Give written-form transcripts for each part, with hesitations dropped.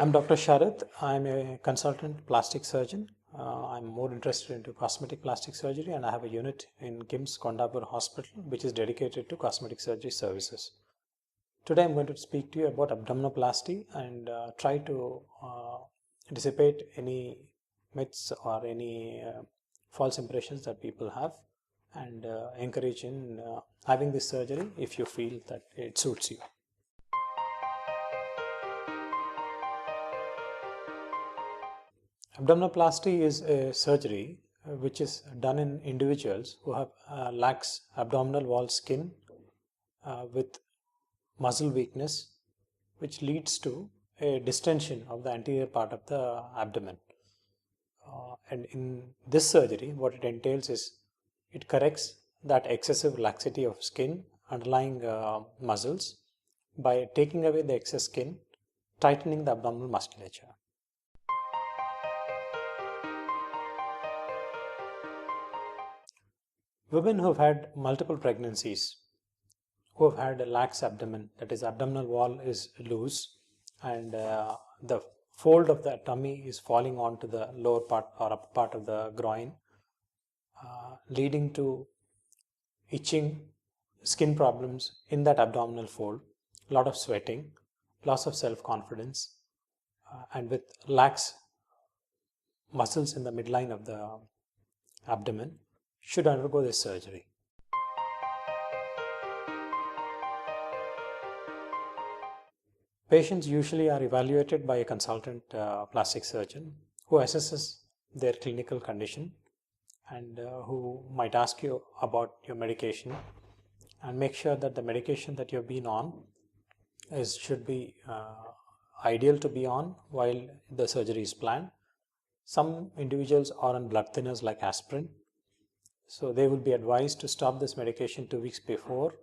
I'm Dr. Sharath. I'm a consultant plastic surgeon. I'm more interested into cosmetic plastic surgery, and I have a unit in KIMS Kondapur Hospital which is dedicated to cosmetic surgery services. Today I'm going to speak to you about abdominoplasty and try to dissipate any myths or any false impressions that people have, and encourage in having this surgery if you feel that it suits you. Abdominoplasty is a surgery which is done in individuals who have lax abdominal wall skin with muscle weakness, which leads to a distension of the anterior part of the abdomen. And in this surgery, what it entails is it corrects that excessive laxity of skin underlying muscles by taking away the excess skin, tightening the abdominal musculature. Women who have had multiple pregnancies, who have had a lax abdomen, that is, abdominal wall is loose and the fold of the tummy is falling onto the lower part or upper part of the groin, leading to itching, skin problems in that abdominal fold, a lot of sweating, loss of self-confidence, and with lax muscles in the midline of the abdomen, should undergo this surgery. Patients usually are evaluated by a consultant plastic surgeon who assesses their clinical condition and who might ask you about your medication and make sure that the medication that you've been on should be ideal to be on while the surgery is planned. Some individuals are on blood thinners like aspirin, so they will be advised to stop this medication 2 weeks before,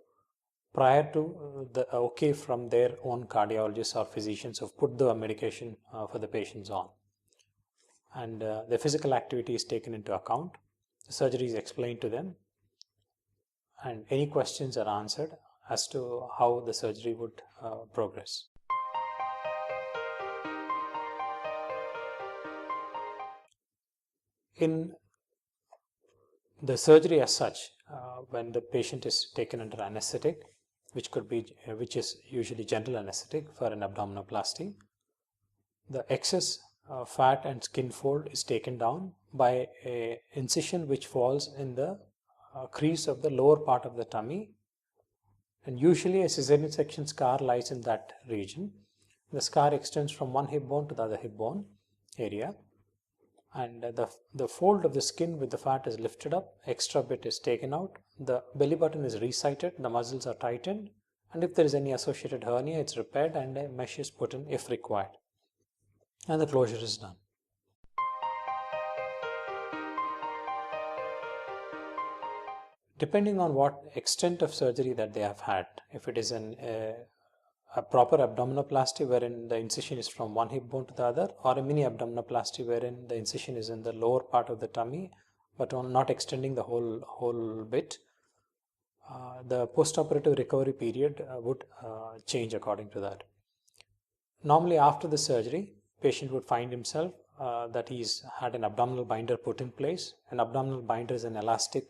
prior to the okay from their own cardiologists or physicians who have put the medication for the patients on. And the physical activity is taken into account. The surgery is explained to them, and any questions are answered as to how the surgery would progress. In the surgery as such, when the patient is taken under anesthetic, which is usually general anesthetic for an abdominoplasty, the excess fat and skin fold is taken down by an incision which falls in the crease of the lower part of the tummy, and usually a cesarean section scar lies in that region. The scar extends from one hip bone to the other hip bone area, and the fold of the skin with the fat is lifted up, extra bit is taken out, the belly button is resighted, the muscles are tightened, and if there is any associated hernia, it's repaired and a mesh is put in if required, and the closure is done. Depending on what extent of surgery that they have had, if it is a proper abdominoplasty wherein the incision is from one hip bone to the other, or a mini abdominoplasty wherein the incision is in the lower part of the tummy but not extending the whole bit, the post-operative recovery period would change according to that. Normally after the surgery, patient would find himself that he's had an abdominal binder put in place. An abdominal binder is an elastic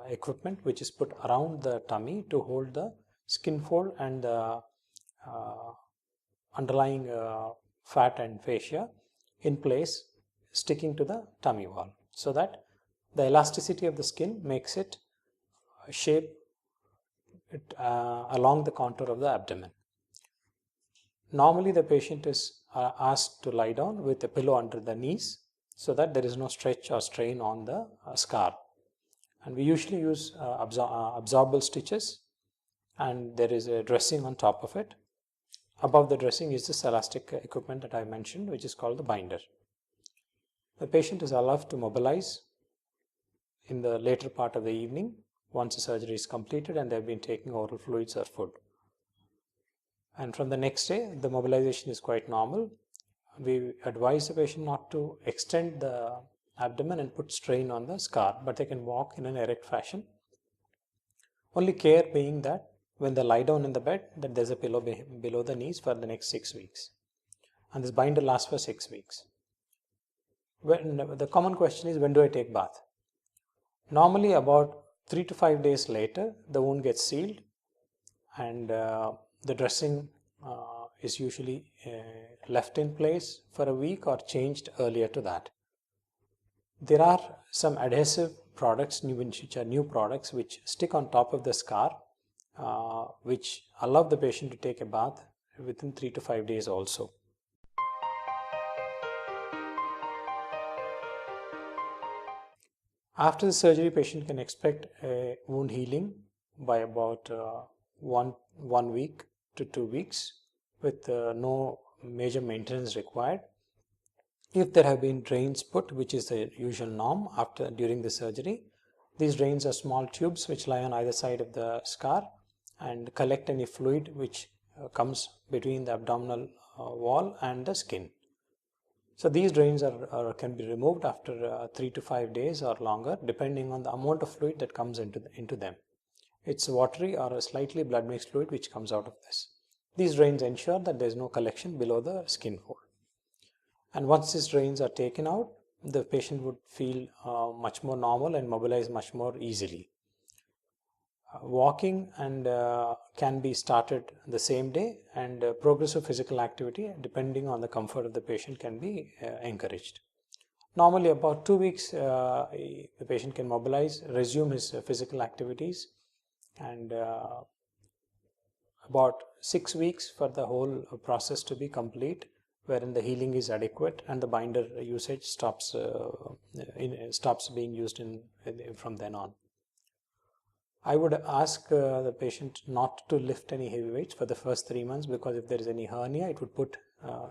equipment which is put around the tummy to hold the skin fold and the underlying fat and fascia in place, sticking to the tummy wall, so that the elasticity of the skin makes it shape it along the contour of the abdomen. Normally the patient is asked to lie down with a pillow under the knees so that there is no stretch or strain on the scar, and we usually use absorbable stitches, and there is a dressing on top of it. Above the dressing is this elastic equipment that I mentioned, which is called the binder. The patient is allowed to mobilize in the later part of the evening once the surgery is completed and they have been taking oral fluids or food. And from the next day, the mobilization is quite normal. We advise the patient not to extend the abdomen and put strain on the scar, but they can walk in an erect fashion. Only care being that when they lie down in the bed, that there's a pillow below the knees for the next 6 weeks. and this binder lasts for 6 weeks. The common question is, when do I take bath? Normally about 3 to 5 days later, the wound gets sealed, and the dressing is usually left in place for a week or changed earlier to that. There are some adhesive products, which are new products, which stick on top of the scar, which allow the patient to take a bath within 3 to 5 days also. After the surgery, patient can expect a wound healing by about 1 week to 2 weeks with no major maintenance required. If there have been drains put, which is the usual norm during the surgery, these drains are small tubes which lie on either side of the scar and collect any fluid which comes between the abdominal wall and the skin. So these drains can be removed after 3 to 5 days or longer, depending on the amount of fluid that comes into them. It's watery or a slightly blood mixed fluid which comes out of this. These drains ensure that there is no collection below the skin fold. And once these drains are taken out, the patient would feel much more normal and mobilize much more easily. Walking and can be started the same day, and progressive physical activity, depending on the comfort of the patient, can be encouraged. Normally about 2 weeks the patient can mobilize, resume his physical activities, and about 6 weeks for the whole process to be complete, wherein the healing is adequate and the binder usage stops being used from then on. I would ask the patient not to lift any heavy weights for the first 3 months, because if there is any hernia, it would put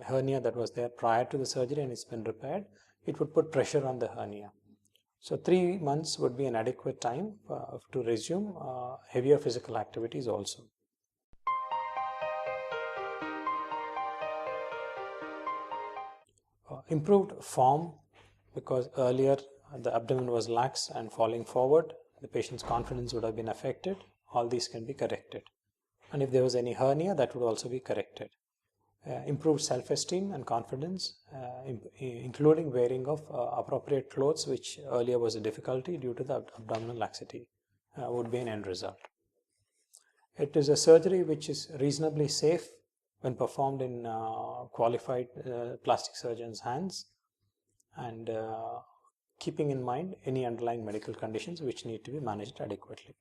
hernia that was there prior to the surgery and it's been repaired, it would put pressure on the hernia. So 3 months would be an adequate time to resume heavier physical activities also. Improved form, because earlier the abdomen was lax and falling forward, the patient's confidence would have been affected. All these can be corrected. And if there was any hernia, that would also be corrected. Improved self-esteem and confidence, including wearing of appropriate clothes, which earlier was a difficulty due to the abdominal laxity, would be an end result. It is a surgery which is reasonably safe when performed in qualified plastic surgeon's hands, and keeping in mind any underlying medical conditions which need to be managed adequately.